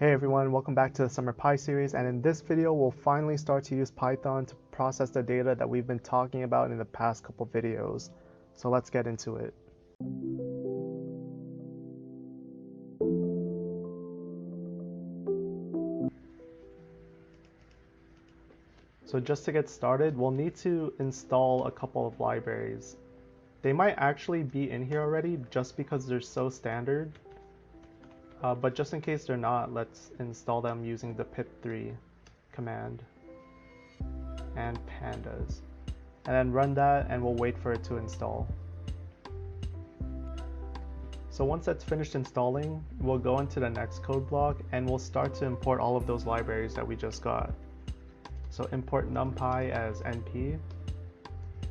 Hey everyone, welcome back to the Summer Pi series, and in this video we'll finally start to use Python to process the data that we've been talking about in the past couple videos. So let's get into it. So just to get started, we'll need to install a couple of libraries. They might actually be in here already just because they're so standard. But just in case they're not, let's install them using the pip3 command and pandas. And then run that and we'll wait for it to install. So once that's finished installing, we'll go into the next code block and we'll start to import all of those libraries that we just got. So import numpy as np,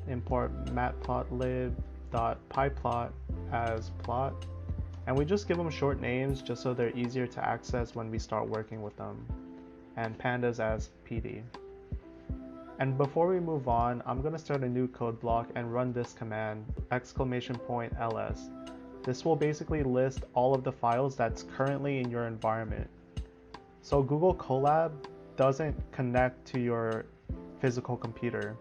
import matplotlib.pyplot as plot, and we just give them short names just so they're easier to access when we start working with them, and pandas as pd. And before we move on, I'm going to start a new code block and run this command, !ls. This will basically list all of the files that's currently in your environment. So Google Colab doesn't connect to your physical computer.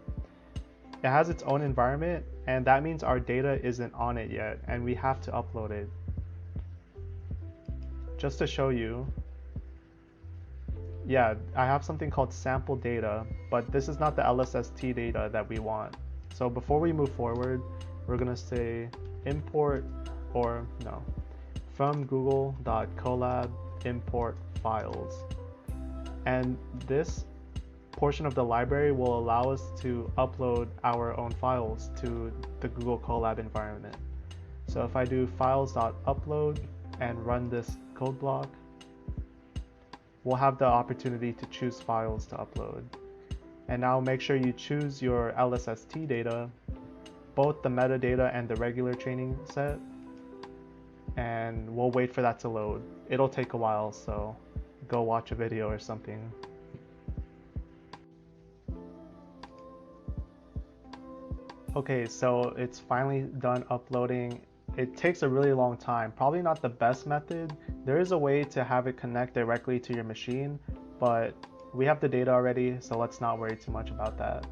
It has its own environment, and that means our data isn't on it yet, and we have to upload it. Just to show you, yeah, I have something called sample data, but this is not the LSST data that we want. So before we move forward, we're gonna say import, or no, from google.colab import files. And this portion of the library will allow us to upload our own files to the Google Colab environment. So if I do files.upload and run this code block, we'll have the opportunity to choose files to upload. And now make sure you choose your LSST data, both the metadata and the regular training set, and we'll wait for that to load. It'll take a while, so go watch a video or something. Okay, so it's finally done uploading. It takes a really long time, probably not the best method. There is a way to have it connect directly to your machine, but we have the data already, so let's not worry too much about that.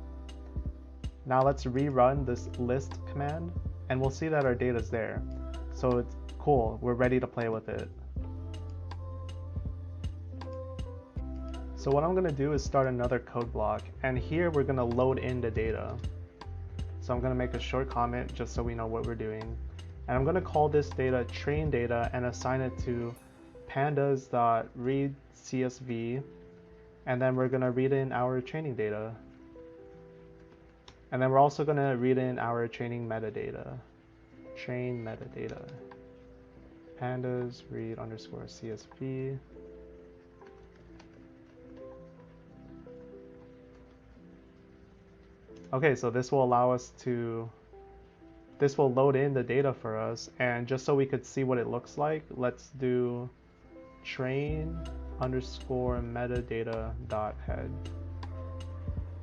Now let's rerun this list command and we'll see that our data is there. So it's cool, we're ready to play with it. So what I'm going to do is start another code block, and here we're going to load in the data. So I'm going to make a short comment just so we know what we're doing. And I'm going to call this data train data and assign it to pandas.readCSV, and then we're going to read in our training data. And then we're also going to read in our training metadata. Train metadata. Pandas read underscore CSV. Okay, so this will allow us to, this will load in the data for us, and just so we could see what it looks like, let's do train underscore metadata dot head.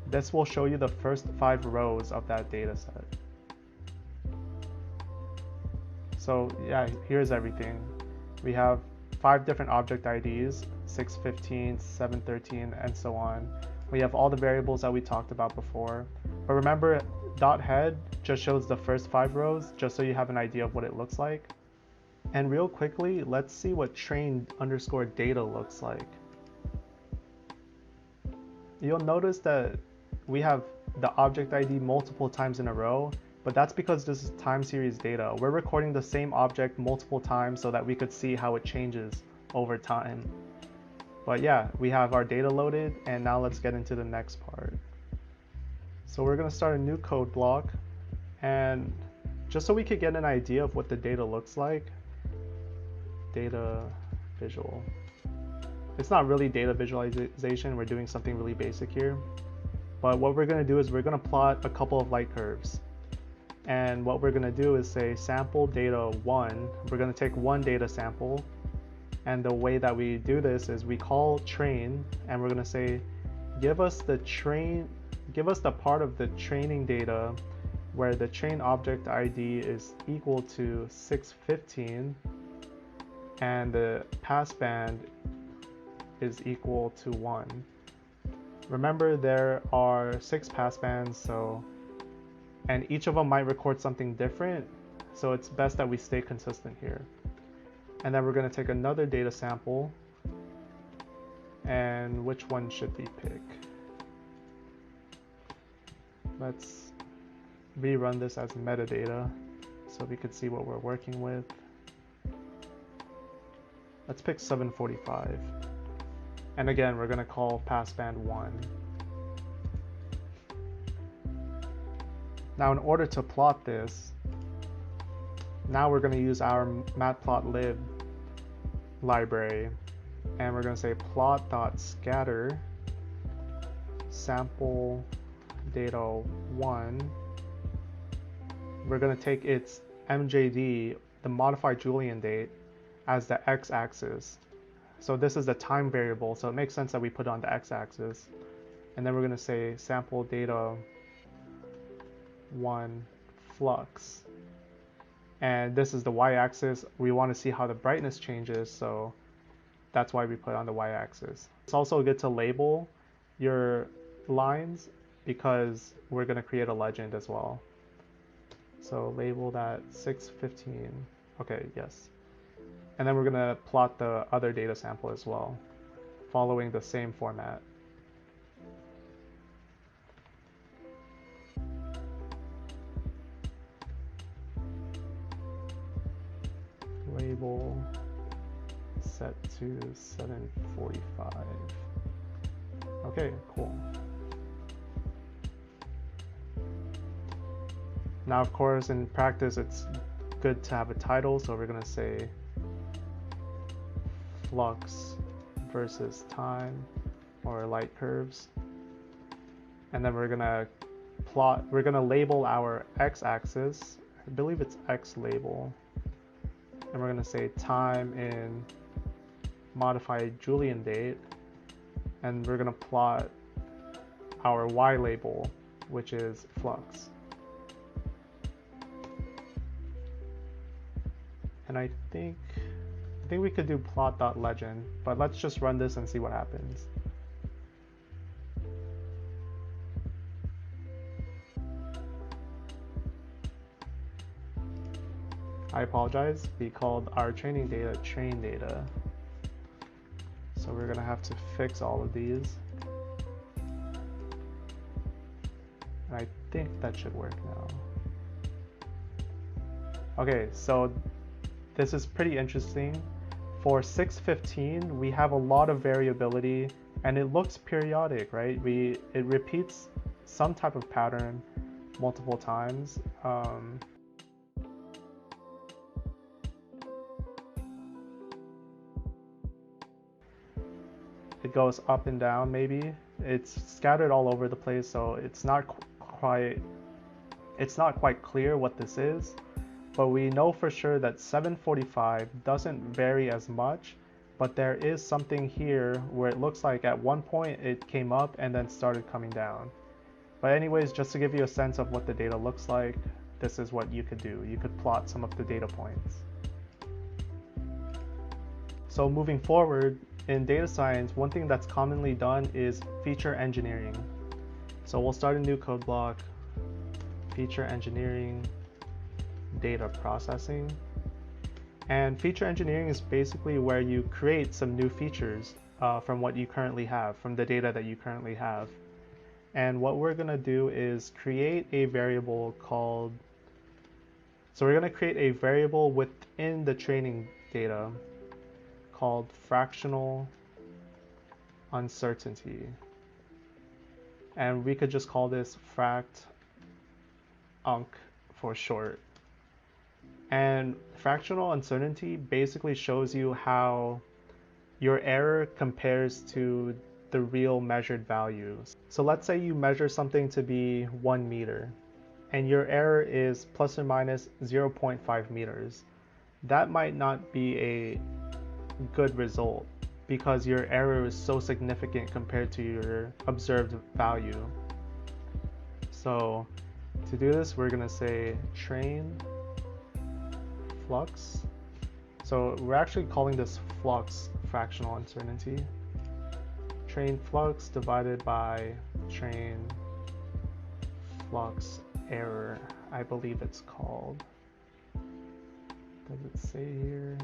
This will show you the first 5 rows of that data set. So yeah, here's everything. We have 5 different object IDs, 615, 713, and so on. We have all the variables that we talked about before. But remember, .head just shows the first 5 rows, just so you have an idea of what it looks like. And real quickly, let's see what train underscore data looks like. You'll notice that we have the object ID multiple times in a row, but that's because this is time series data. We're recording the same object multiple times so that we could see how it changes over time. But yeah, we have our data loaded, and now let's get into the next part. So we're going to start a new code block, and just so we could get an idea of what the data looks like, data visual. It's not really data visualization, we're doing something really basic here. But what we're going to do is we're going to plot a couple of light curves. And what we're going to do is say sample data 1. We're going to take one data sample. And the way that we do this is we call train, and we're going to say, give us the part of the training data where the train object ID is equal to 615 and the passband is equal to 1. Remember, there are 6 passbands, and each of them might record something different, so it's best that we stay consistent here. And then we're going to take another data sample, and which one should we pick? Let's rerun this as metadata so we could see what we're working with. Let's pick 745. And again, we're going to call passband 1. Now, in order to plot this, now we're going to use our matplotlib library, and we're going to say plot.scatter sample data 1. We're going to take its MJD, the modified Julian date, as the x-axis. So this is the time variable, so it makes sense that we put it on the x-axis. And then we're going to say sample data 1 flux. And this is the y-axis. We want to see how the brightness changes, so that's why we put it on the y-axis. It's also good to label your lines because we're going to create a legend as well. So label that 615. Okay, yes. And then we're going to plot the other data sample as well, following the same format. Label set to 745. Okay, cool. Now, of course, in practice, it's good to have a title, so we're going to say flux versus time, or light curves. And then we're going to label our x-axis. I believe it's x label. And we're going to say time in modified Julian date. And we're going to plot our y label, which is flux. And I think we could do plot.legend, but let's just run this and see what happens. I apologize, we called our training data train data. So we're gonna have to fix all of these. And I think that should work now. Okay, so this is pretty interesting. For 615, we have a lot of variability and it looks periodic, right? It repeats some type of pattern multiple times. It goes up and down maybe. It's scattered all over the place, so it's not quite clear what this is. But we know for sure that 745 doesn't vary as much, but there is something here where it looks like at one point it came up and then started coming down. But anyways, just to give you a sense of what the data looks like, this is what you could do. You could plot some of the data points. So moving forward, in data science, one thing that's commonly done is feature engineering. So we'll start a new code block, feature engineering, data processing. And feature engineering is basically where you create some new features from what you currently have, from the data that you currently have. And what we're going to do is create a variable called, so we're going to create a variable within the training data called fractional uncertainty. And we could just call this fract_unc for short. And fractional uncertainty basically shows you how your error compares to the real measured values. So let's say you measure something to be 1 meter and your error is plus or minus 0.5 meters. That might not be a good result because your error is so significant compared to your observed value. So to do this, we're going to say train flux. So we're actually calling this flux fractional uncertainty. train flux divided by train flux error, I believe it's called. Does it say here?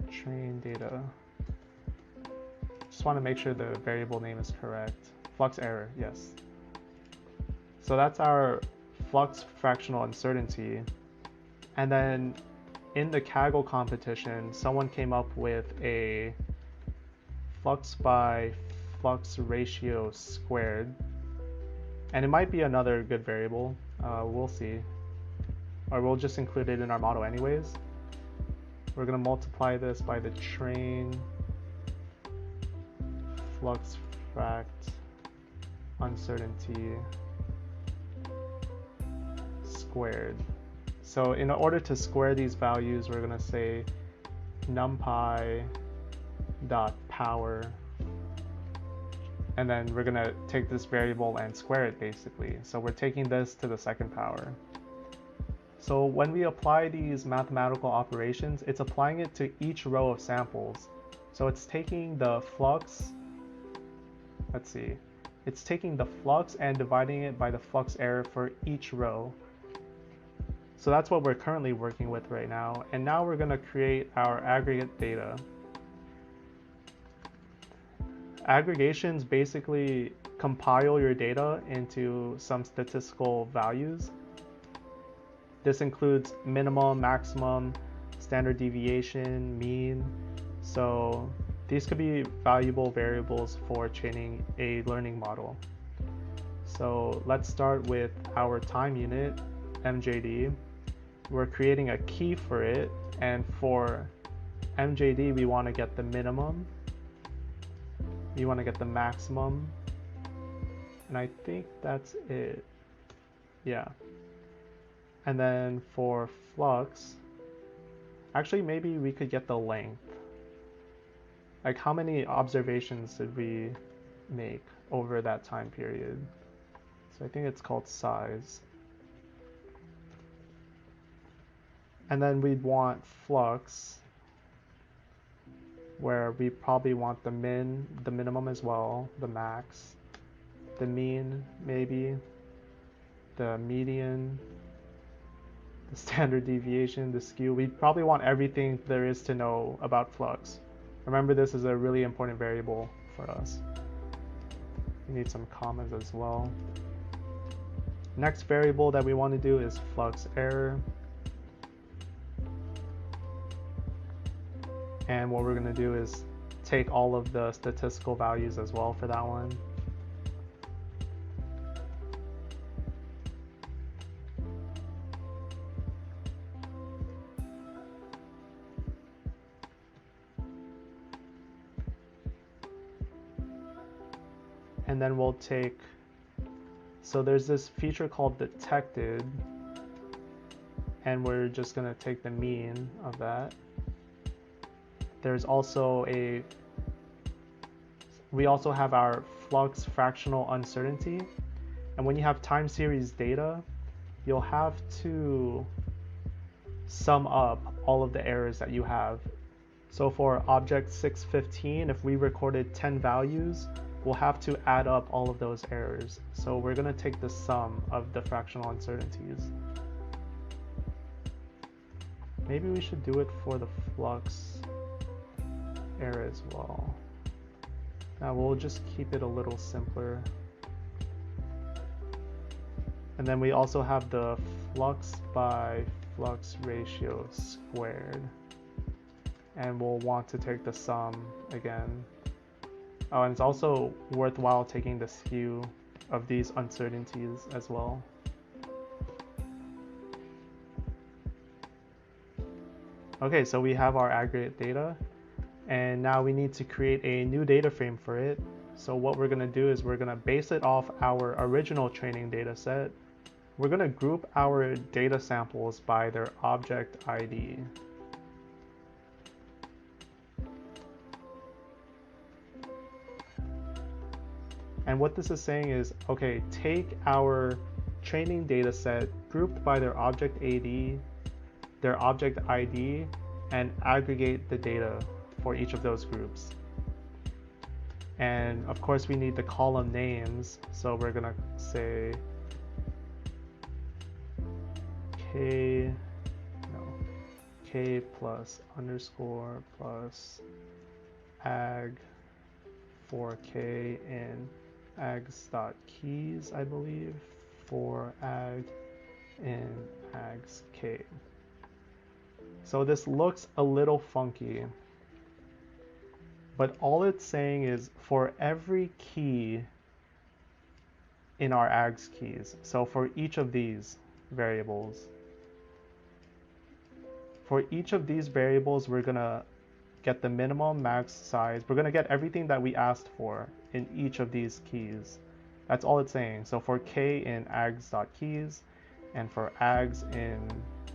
Train data. Just want to make sure the variable name is correct. Flux error, yes. So that's our flux fractional uncertainty. And then in the Kaggle competition, someone came up with a flux by flux ratio squared. And it might be another good variable. We'll see. Or we'll just include it in our model anyways. We're going to multiply this by the train flux fract uncertainty squared. So in order to square these values, we're going to say numpy dot power, and then we're going to take this variable and square it basically. So we're taking this to the second power. So when we apply these mathematical operations, it's applying it to each row of samples. So it's taking the flux, let's see, it's taking the flux and dividing it by the flux error for each row. So that's what we're currently working with right now. And now we're going to create our aggregate data. Aggregations basically compile your data into some statistical values. This includes minimum, maximum, standard deviation, mean. So these could be valuable variables for training a learning model. So let's start with our time unit, MJD. We're creating a key for it, and for MJD we want to get the minimum, we want to get the maximum, and I think that's it. Yeah. And then for flux, actually maybe we could get the length. Like how many observations did we make over that time period? So I think it's called size. And then we'd want flux, where we probably want the minimum as well, the max, the mean maybe, the median, the standard deviation, the skew. We probably want everything there is to know about flux. Remember, this is a really important variable for us. We need some commas as well. Next variable that we want to do is flux error. And what we're going to do is take all of the statistical values as well for that one. And then we'll take, so there's this feature called detected, and we're just going to take the mean of that. There's also we also have our flux fractional uncertainty. And when you have time series data, you'll have to sum up all of the errors that you have. So for object 615, if we recorded 10 values, we'll have to add up all of those errors. So we're going to take the sum of the fractional uncertainties. Maybe we should do it for the flux error as well. Now we'll just keep it a little simpler. And then we also have the flux by flux ratio squared. And we'll want to take the sum again. Oh, and it's also worthwhile taking the skew of these uncertainties as well. Okay, so we have our aggregate data. And now we need to create a new data frame for it. So what we're going to do is we're going to base it off our original training data set. We're going to group our data samples by their object ID. And what this is saying is, okay, take our training data set grouped by their object ID, and aggregate the data for each of those groups. And of course we need the column names, so we're gonna say k plus underscore plus ag for k in ags.keys, I believe, for ag in ags k. So this looks a little funky, but all it's saying is for every key in our ags keys, so for each of these variables, we're gonna get the minimum, max, size. We're gonna get everything that we asked for in each of these keys. That's all it's saying. So for k in ags.keys, and for ags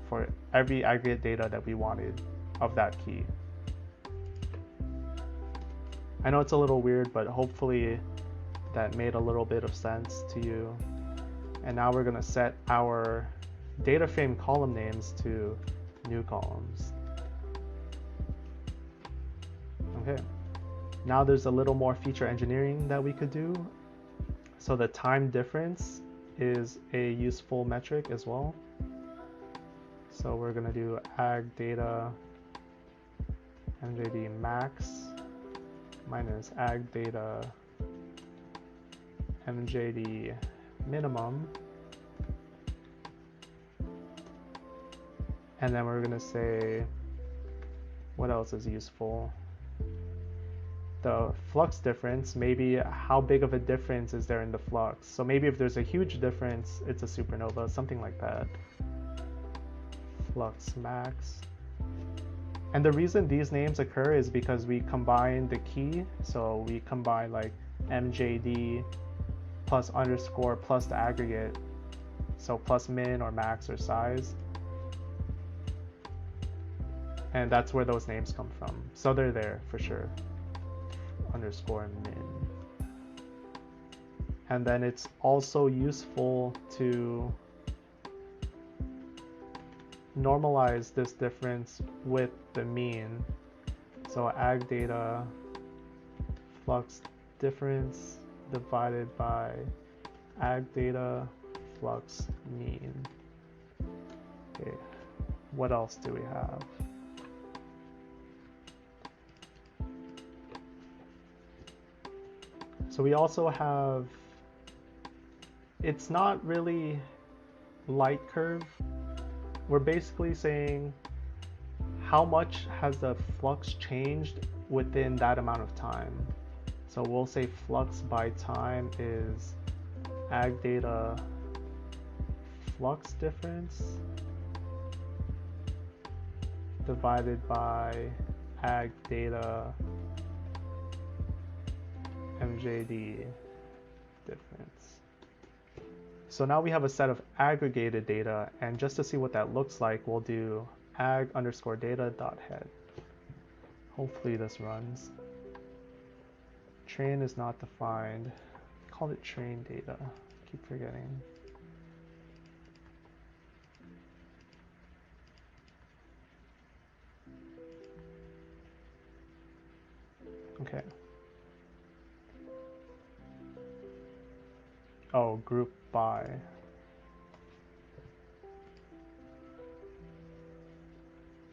for every aggregate data that we wanted of that key. I know it's a little weird, but hopefully that made a little bit of sense to you. And now we're gonna set our data frame column names to new columns. Okay, now there's a little more feature engineering that we could do. So the time difference is a useful metric as well. So we're gonna do ag data mjd max minus ag data mjd minimum. And then we're gonna say, what else is useful? The flux difference, maybe how big of a difference is there in the flux? So maybe if there's a huge difference, it's a supernova, something like that. Flux max. And the reason these names occur is because we combine the key. So we combine like mjd plus underscore plus the aggregate. So plus min or max or size. And that's where those names come from. So they're there for sure. Underscore min. And then it's also useful to normalize this difference with the mean. So ag data flux difference divided by ag data flux mean. Okay, what else do we have? So we also have, it's not really light curve. We're basically saying how much has the flux changed within that amount of time. So we'll say flux by time is ag data flux difference divided by ag data mjd difference. So now we have a set of aggregated data, and just to see what that looks like, we'll do ag underscore data dot head. Hopefully this runs. Train is not defined. Call it train data. Keep forgetting. Okay. Oh, group by.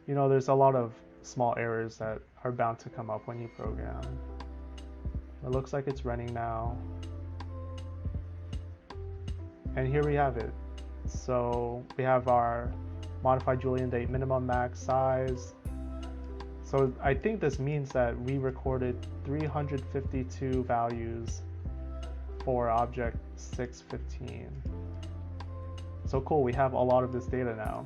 You know, there's a lot of small errors that are bound to come up when you program. It looks like it's running now. And here we have it. So we have our modified Julian date minimum max size. So I think this means that we recorded 352 values for object 615. So cool, we have a lot of this data now.